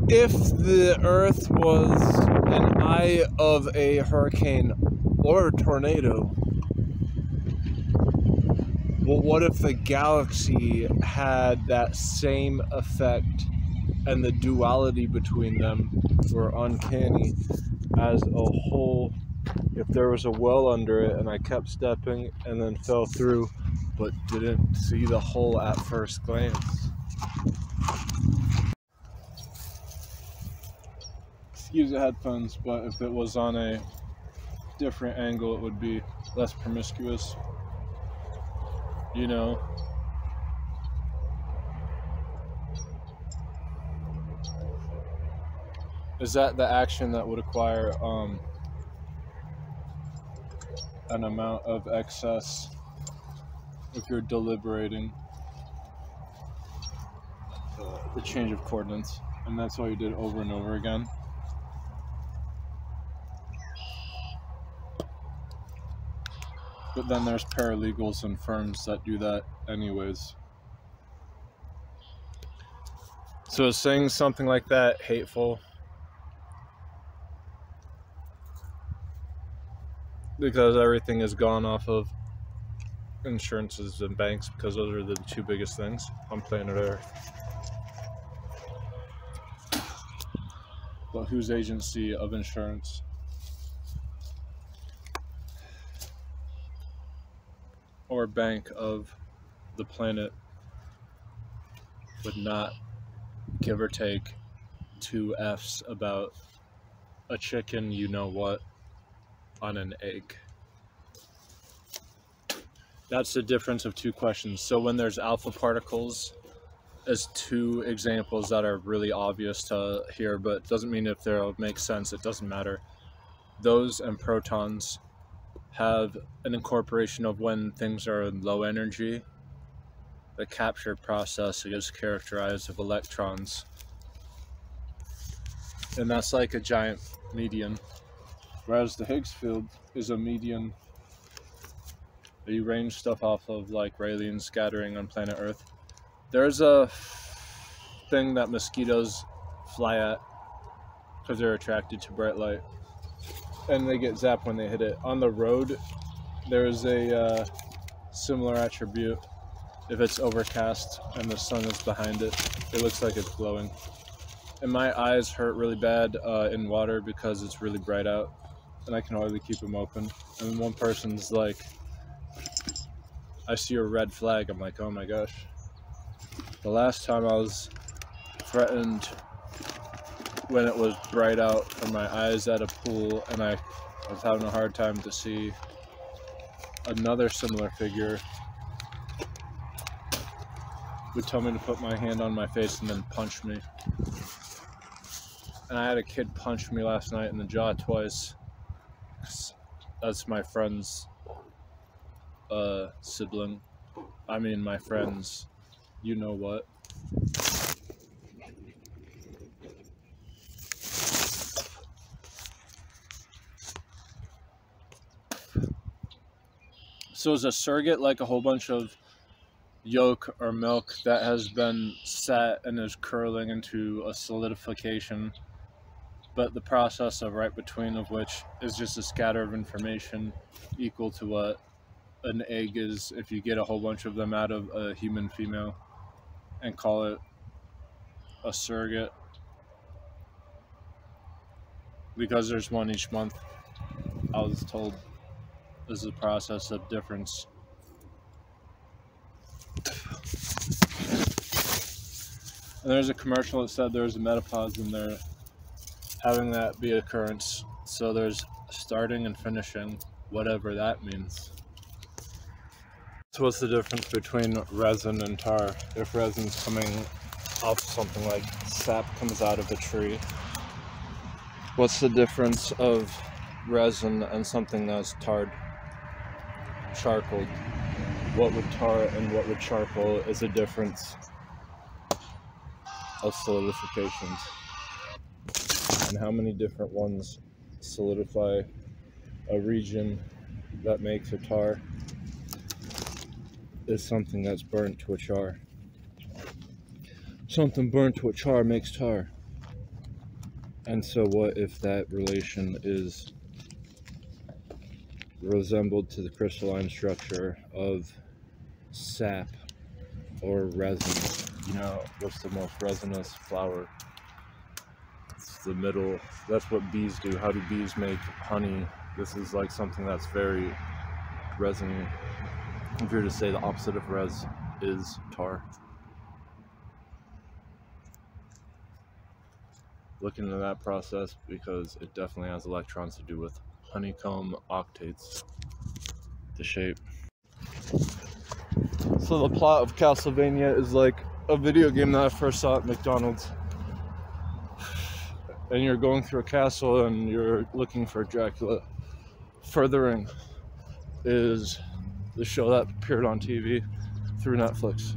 if the Earth was an eye of a hurricane or a tornado, well, what if the galaxy had that same effect and the duality between them were uncanny as a whole? If there was a well under it and I kept stepping and then fell through but didn't see the hole at first glance. Excuse the headphones, but if it was on a different angle, it would be less promiscuous. You know? Is that the action that would acquire an amount of excess if you're deliberating the change of coordinates, and that's all you did over and over again? But then there's paralegals and firms that do that anyways. So is saying something like that hateful? Because everything is gone off of insurances and banks, because those are the two biggest things on planet Earth. But whose agency of insurance? Or bank of the planet would not give or take 2 F's about a chicken, you know what, on an egg. That's the difference of two questions. So when there's alpha particles as two examples that are really obvious to hear, but it doesn't mean if they'll make sense, it doesn't matter. Those and protons have an incorporation of when things are in low energy. The capture process is characterized of electrons. And that's like a giant median. Whereas the Higgs field is a median that you range stuff off of, like Raelian scattering on planet Earth. There's a thing that mosquitoes fly at because they're attracted to bright light, and they get zapped when they hit it. On the road, there's a similar attribute. If it's overcast and the sun is behind it, it looks like it's glowing. And my eyes hurt really bad in water because it's really bright out, and I can hardly keep them open. And one person's like, I see a red flag. I'm like, oh my gosh. The last time I was threatened when it was bright out from my eyes at a pool, and I was having a hard time to see, another similar figure would tell me to put my hand on my face and then punch me. And I had a kid punch me last night in the jaw twice. That's my friend's sibling. I mean, my friend's, you know what. So is a surrogate like a whole bunch of yolk or milk that has been set and is curling into a solidification, but the process of right between of which is just a scatter of information equal to what an egg is if you get a whole bunch of them out of a human female and call it a surrogate, because there's one each month. I was told this is a process of difference. And there's a commercial that said there's a metapause in there having that be occurrence. So there's starting and finishing, whatever that means. So what's the difference between resin and tar? If resin's coming off something like sap comes out of a tree, what's the difference of resin and something that's tarred? Charcoal. What would tar and what would charcoal is a difference of solidifications. And how many different ones solidify a region that makes a tar is something that's burnt to a char. Something burnt to a char makes tar. And so what if that relation is resembled to the crystalline structure of sap or resin? You know, what's the most resinous flower? It's the middle. That's what bees do. How do bees make honey? This is like something that's very resiny. If you were to say the opposite of res is tar. Look into that process because it definitely has electrons to do with honeycomb octates, the shape. So the plot of Castlevania is like a video game that I first saw at McDonald's. And you're going through a castle and you're looking for Dracula. Furthering is the show that appeared on TV through Netflix.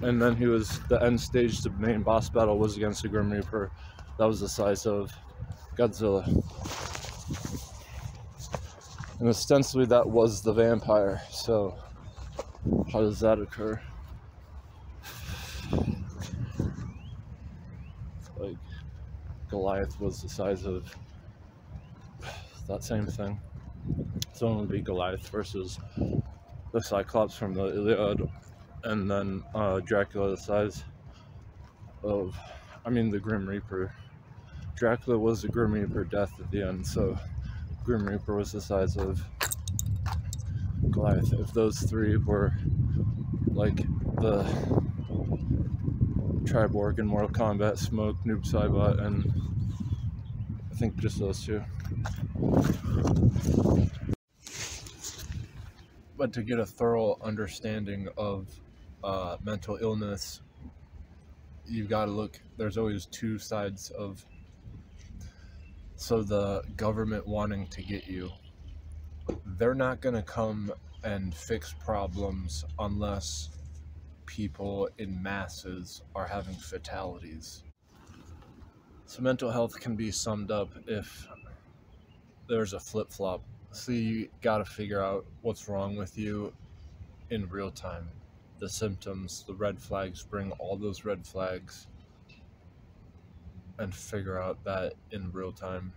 And then the end stage, the main boss battle was against the Grim Reaper. That was the size of Godzilla. And ostensibly that was the vampire. So how does that occur? Like Goliath was the size of that same thing. So it would be Goliath versus the Cyclops from the Iliad, and then Dracula the size of, the Grim Reaper. Dracula was the Grim Reaper death at the end, so Grim Reaper was the size of Goliath. If those three were like the Triborg in Mortal Kombat, Smoke, Noob Saibot, and I think just those two. But to get a thorough understanding of mental illness, you've got to look, there's always two sides of, so the government wanting to get you, they're not going to come and fix problems unless people in masses are having fatalities. So mental health can be summed up if there's a flip-flop. So you got to figure out what's wrong with you in real time. The symptoms, the red flags, bring all those red flags and figure out that in real time,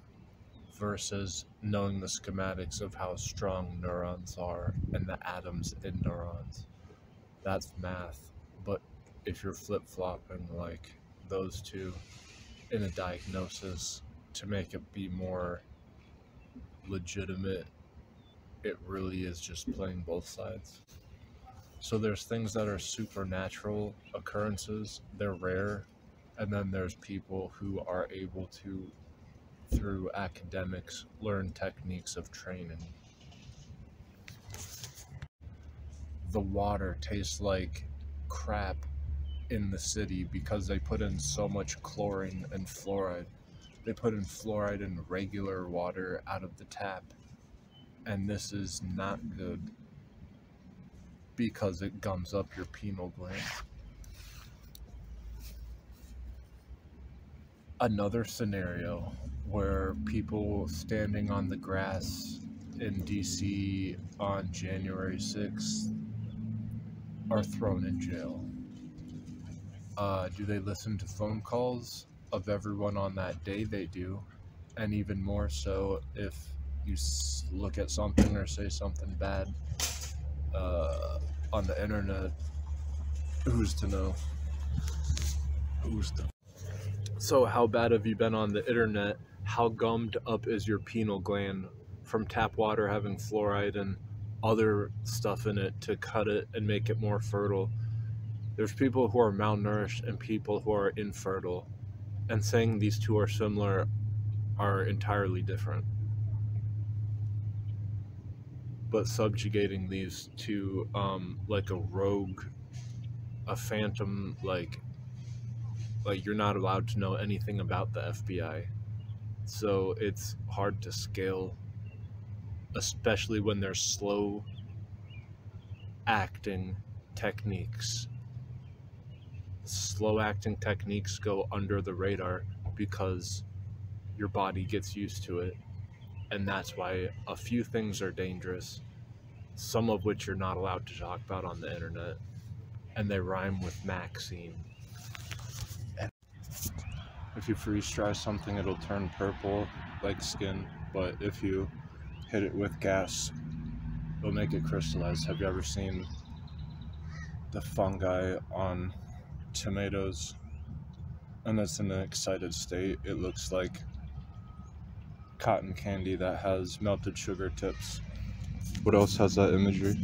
versus knowing the schematics of how strong neurons are and the atoms in neurons. That's math. But if you're flip-flopping like those two in a diagnosis to make it be more legitimate, it really is just playing both sides. So there's things that are supernatural occurrences, they're rare, and then there's people who are able to, through academics, learn techniques of training. The water tastes like crap in the city because they put in so much chlorine and fluoride. They put in fluoride in regular water out of the tap, and this is not good because it gums up your pineal gland. Another scenario where people standing on the grass in DC on January 6th are thrown in jail. Do they listen to phone calls of everyone on that day? They do. And even more so if you look at something or say something bad on the internet. Who's to know? So how bad have you been on the internet? How gummed up is your pineal gland from tap water having fluoride and other stuff in it to cut it and make it more fertile? There's people who are malnourished and people who are infertile, and saying these two are similar are entirely different. But subjugating these to like a rogue, a phantom, like you're not allowed to know anything about the FBI. So it's hard to scale, especially when there's slow acting techniques. Slow acting techniques go under the radar because your body gets used to it. And that's why a few things are dangerous, some of which you're not allowed to talk about on the internet, and they rhyme with Maxine. If you freeze dry something, it'll turn purple like skin, but if you hit it with gas, it'll make it crystallize. Have you ever seen the fungi on tomatoes? And it's in an excited state. It looks like cotton candy that has melted sugar tips. What else has that imagery?